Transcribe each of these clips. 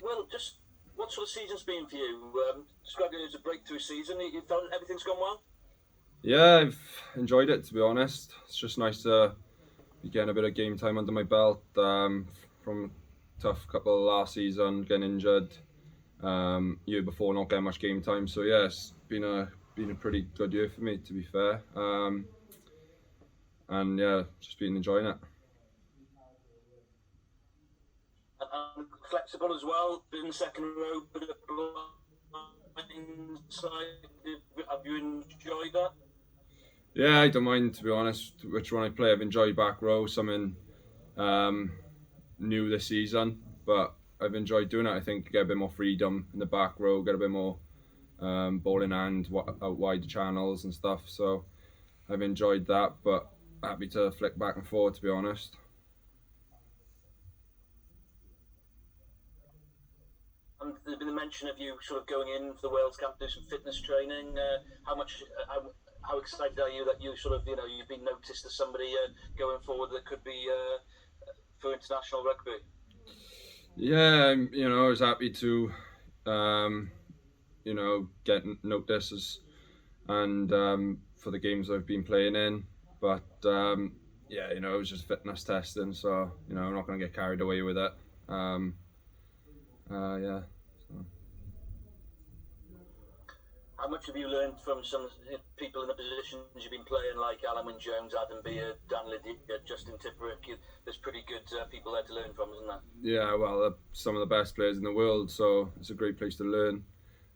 Well, just what sort of season's been for you? Describe it as a breakthrough season. You felt everything's gone well? Yeah, I've enjoyed it, to be honest. It's just nice to be getting a bit of game time under my belt from a tough couple of last season, getting injured. Year before, not getting much game time. So yeah, it's been a pretty good year for me, to be fair. And yeah, just been enjoying it. And flexible as well, in the second row, bit of blind side. Have you enjoyed that? Yeah, I don't mind, to be honest, which one I play. I've enjoyed back row, something new this season, but I've enjoyed doing it. I think get a bit more freedom in the back row, get a bit more ball in hand, out wide channels and stuff. So I've enjoyed that, but happy to flick back and forward, to be honest. And there's been a mention of you sort of going in for the Wales Camp, do some fitness training. How excited are you that you sort of, you've been noticed as somebody going forward that could be for international rugby? Yeah, I was happy to, get notices and for the games I've been playing in. But yeah, it was just fitness testing, so I'm not going to get carried away with it. Yeah. So. How much have you learned from some people in the positions you've been playing, like Alan Wynne-Jones, Adam Beard, Dan Liddy, Justin Tipperick? There's pretty good people there to learn from, isn't there? Yeah, well, they're some of the best players in the world, so it's a great place to learn.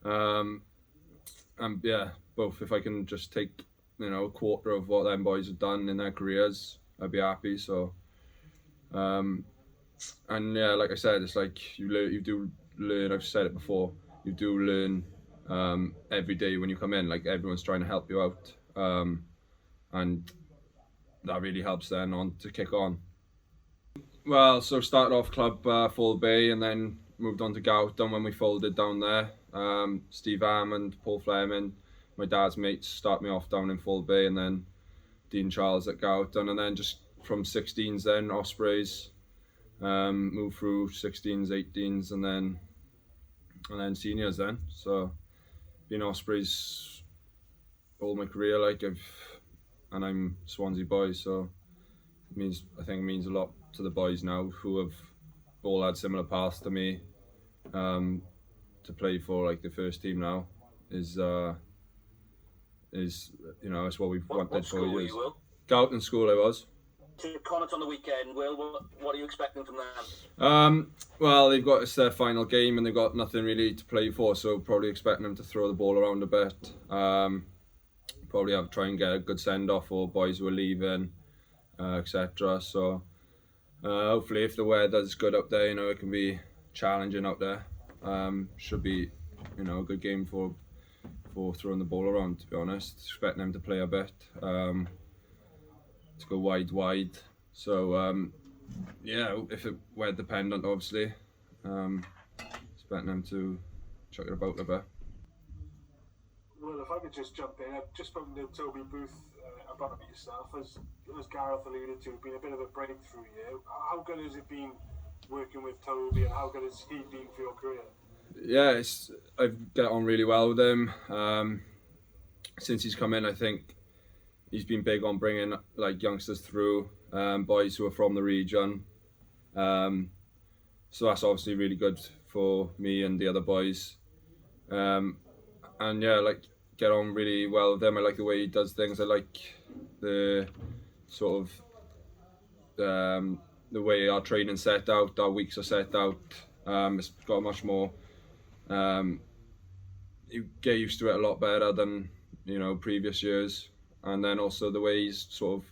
And yeah, both. If I can just take a quarter of what them boys have done in their careers, I'd be happy. So, and yeah, like I said, it's like you do learn. I've said it before. You do learn every day when you come in. Like everyone's trying to help you out, and that really helps then on to kick on. Well, so started off club Full Bay and then moved on to Gowton when we folded down there. Steve Hammond, Paul Fleming, my dad's mates start me off down in Full Bay, and then Dean Charles at Gowton, and then just from 16s then Ospreys, moved through 16s, 18s, and then seniors then. So been Ospreys all my career, and I'm Swansea boys, so I think it means a lot to the boys now who have all had similar paths to me. To play for like the first team now is it's what we've wanted for years. Gowton school I was. To Connacht on the weekend, Will, what are you expecting from them? Well, it's their final game and they've got nothing really to play for, so probably expecting them to throw the ball around a bit. Probably try and get a good send off for boys who are leaving, etc. So hopefully, if the weather's good up there, it can be challenging out there. Should be, a good game for throwing the ball around. To be honest, expecting them to play a bit, to go wide. So yeah, if it weather dependent, obviously, expecting them to chuck it about a bit. Well, if I could just jump in, I've just spoken to Toby Booth about it yourself, as Gareth alluded to, been a bit of a breakthrough year. How good has it been working with Toby, and how good has he been for your career? Yeah, I've get on really well with him. Since he's come in, I think he's been big on bringing like youngsters through, boys who are from the region. So that's obviously really good for me and the other boys. And yeah, get on really well with him. I like the way he does things. I like the sort of the way our training's set out, our weeks are set out. It's got much more. You get used to it a lot better than previous years, and then also the way he's sort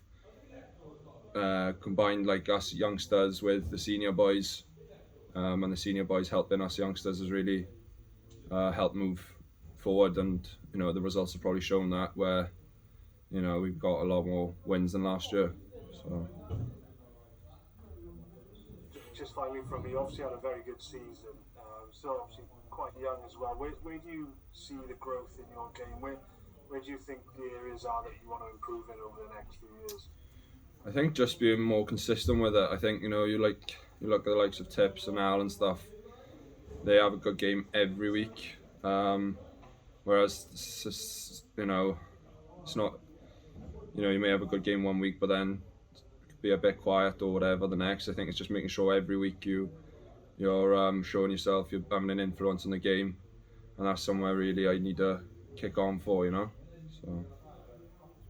of combined like us youngsters with the senior boys, and the senior boys helping us youngsters has really helped move forward, and the results have probably shown that, where we've got a lot more wins than last year. So just finally from me, obviously had a very good season, still obviously quite young as well. Where do you see the growth in your game? Where do you think the areas are that you want to improve in over the next few years? I think just being more consistent with it. I think you look at the likes of Tips and Al and stuff. they have a good game every week. Whereas you know, it's not, you know, you may have a good game one week, but then be a bit quiet or whatever the next. I think it's just making sure every week you're showing yourself, you're having an influence on the game, and that's somewhere really I need to kick on for, you know. So.